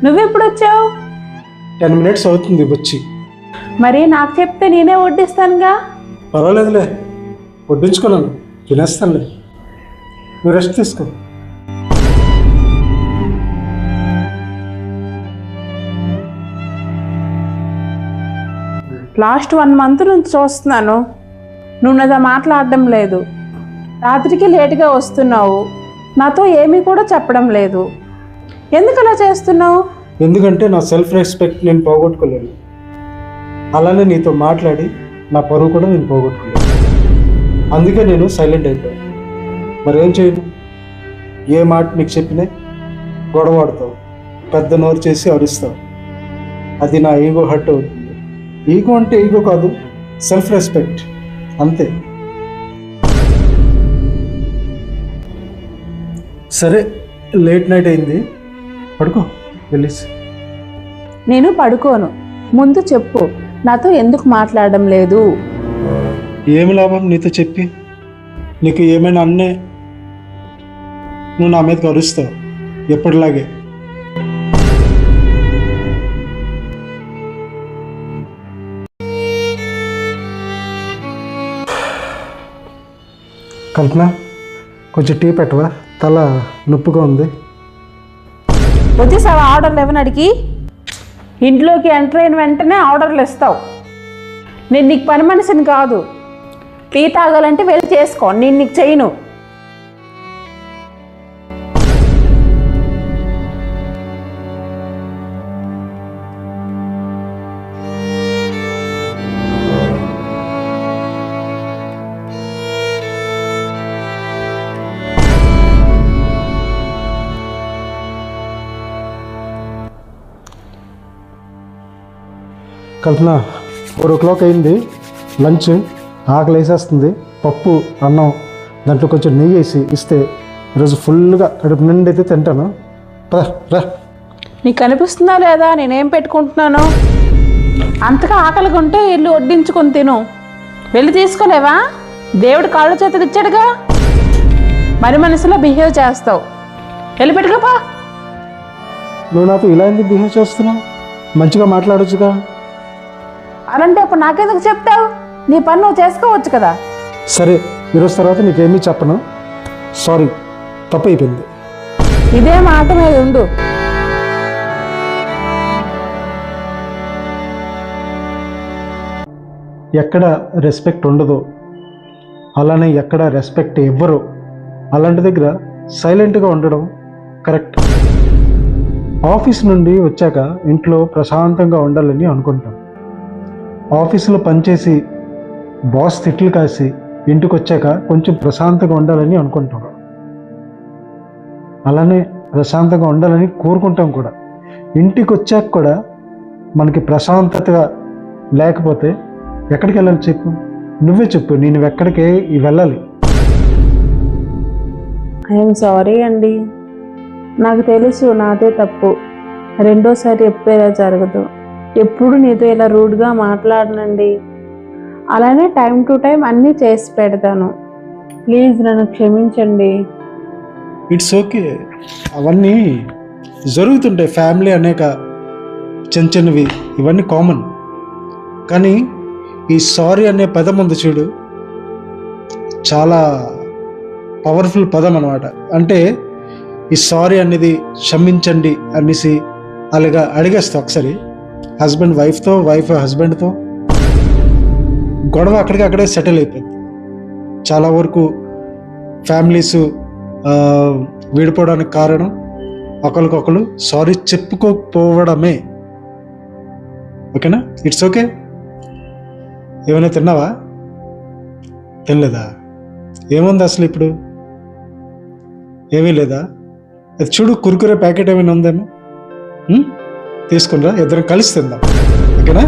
నువ్వెప్పుడు వచ్చావు? 10 minutes అవుతుంది వచ్చి. మరి నాకు చెప్తే నేనే వడ్డిస్తానుగా. పర్వాలేదులే, వడ్డించుకున్నాను, తినేస్తానులే, నువ్వు రెస్ట్ తీసుకో. లాస్ట్ 1 month నుంచి చూస్తున్నాను, నువ్వు నాతో మాట్లాడడం లేదు. రాత్రికి లేటుగా వస్తున్నావు, నాతో ఏమీ కూడా చెప్పడం లేదు. ఎందుకు అలా చేస్తున్నావు? ఎందుకంటే నా సెల్ఫ్ రెస్పెక్ట్ నేను పోగొట్టుకోలేను. అలానే నీతో మాట్లాడి నా పరువు కూడా నేను పోగొట్టుకోలేను. అందుకే నేను సైలెంట్ అయిపోయాను. మరేం చేయను? ఏ మాట నీకు చెప్పినా గొడవ ఆడతావు, పెద్ద నోరు చేసి అరుస్తావు. అది నా ఈగో హర్ట్ అవుతుంది. ఈగో అంటే ఈగో కాదు, సెల్ఫ్ రెస్పెక్ట్ అంతే. సరే, లేట్ నైట్ అయింది, పడుకో వెళ్ళేసి. నేను పడుకోను. ముందు చెప్పు, నాతో ఎందుకు మాట్లాడడం లేదు? ఏమి లాభం నీతో చెప్పి? నీకు ఏమైనా అన్నే నువ్వు నా మీదకి అరుస్తావు ఎప్పటిలాగే. కల్పన, కొంచెం టీ పెట్టవా? తల నొప్పిగా ఉంది. వచ్చేసావా ఆర్డర్లు ఏమని? ఇంట్లోకి ఎంటర్ అయిన వెంటనే ఆర్డర్లు ఇస్తావు. నేను నీకు పని మనిషిని కాదు. టీ తాగాలంటే వెళ్ళి చేసుకో, నేను నీకు చేయను. కల్పన, 4 o'clock అయింది, లంచ్. ఆకలి వేసేస్తుంది. పప్పు అన్నం దాంట్లో కొంచెం నెయ్యి వేసి ఇస్తే ఈరోజు ఫుల్గా కడుపు నిండి అయితే తింటాను. రా. నీకు కనిపిస్తుందా లేదా నేనేం పెట్టుకుంటున్నాను? అంతగా ఆకలిగా ఉంటే ఇల్లు వడ్డించుకొని తిను. వెళ్ళి తీసుకోలేవా? దేవుడు కాళ్ళు చేతులు ఇచ్చాడుగా, మరి మనసులో బిహేవ్ చేస్తావు. వెళ్ళి పెట్టుకోపా. నువ్వు నాతో ఇలా ఎందుకు బిహేవ్ చేస్తున్నావు? మంచిగా మాట్లాడొచ్చుగా. అలాంటి అప్పుడు నాకెందుకు చెప్తావు? నీ పని నువ్వు చేసుకోవచ్చు కదా. సరే, ఈరోజు తర్వాత నీకేమీ చెప్పను. సారీ, తప్పు అయిపోయింది. ఇదే మాట మీద ఉండు. ఎక్కడ రెస్పెక్ట్ ఉండదో, అలానే ఎక్కడ రెస్పెక్ట్ ఇవ్వరు, అలాంటి దగ్గర సైలెంట్గా ఉండడం కరెక్ట్. ఆఫీస్ నుండి వచ్చాక ఇంట్లో ప్రశాంతంగా ఉండాలని అనుకుంటాం. ఆఫీసులో పనిచేసి బాస్ తిట్లు కాసి ఇంటికి వచ్చాక కొంచెం ప్రశాంతంగా ఉండాలని అనుకుంటాం. అలానే ప్రశాంతంగా ఉండాలని కోరుకుంటాం కూడా. ఇంటికి వచ్చాక కూడా మనకి ప్రశాంతతగా లేకపోతే ఎక్కడికి వెళ్ళాలి చెప్పు? నువ్వే చెప్పు, నేను ఎక్కడికి వెళ్ళాలి? ఐఎమ్ సారీ అండి, నాకు తెలుసు నాదే తప్పు. రెండోసారి ఎప్పుడు ఇలా జరగదు. ఎప్పుడు నీతో ఇలా రూడ్గా మాట్లాడనండి. అలానే టైం టు టైం అన్నీ చేసి పెడతాను. ప్లీజ్ నన్ను క్షమించండి. ఇట్స్ ఓకే, అవన్నీ జరుగుతుంటాయి. ఫ్యామిలీ అనేక చిన్న చిన్నవి, ఇవన్నీ కామన్. కానీ ఈ సారీ అనే పదం ఉంది చూడు, చాలా పవర్ఫుల్ పదం అన్నమాట. అంటే ఈ సారీ అనేది క్షమించండి అనేసి అలాగా అడిగేస్తా. ఒకసారి హస్బెండ్ వైఫ్తో, వైఫ్ హస్బెండ్తో గొడవ అక్కడికి సెటిల్ అయిపోయింది. చాలా వరకు ఫ్యామిలీస్ విడిపోవడానికి కారణం ఒకరికొకరు సారీ చెప్పుకోకపోవడమే. ఓకేనా? It's okay. ఏమైనా తిన్నావా? తినలేదా? ఏముంది అసలు ఇప్పుడు? ఏమీ లేదా? అది చూడు, కుర్కురే ప్యాకెట్ ఏమైనా ఉందేమో, తీసుకునిరా, ఇద్దరం కలిసి తిందాం. ఓకేనా?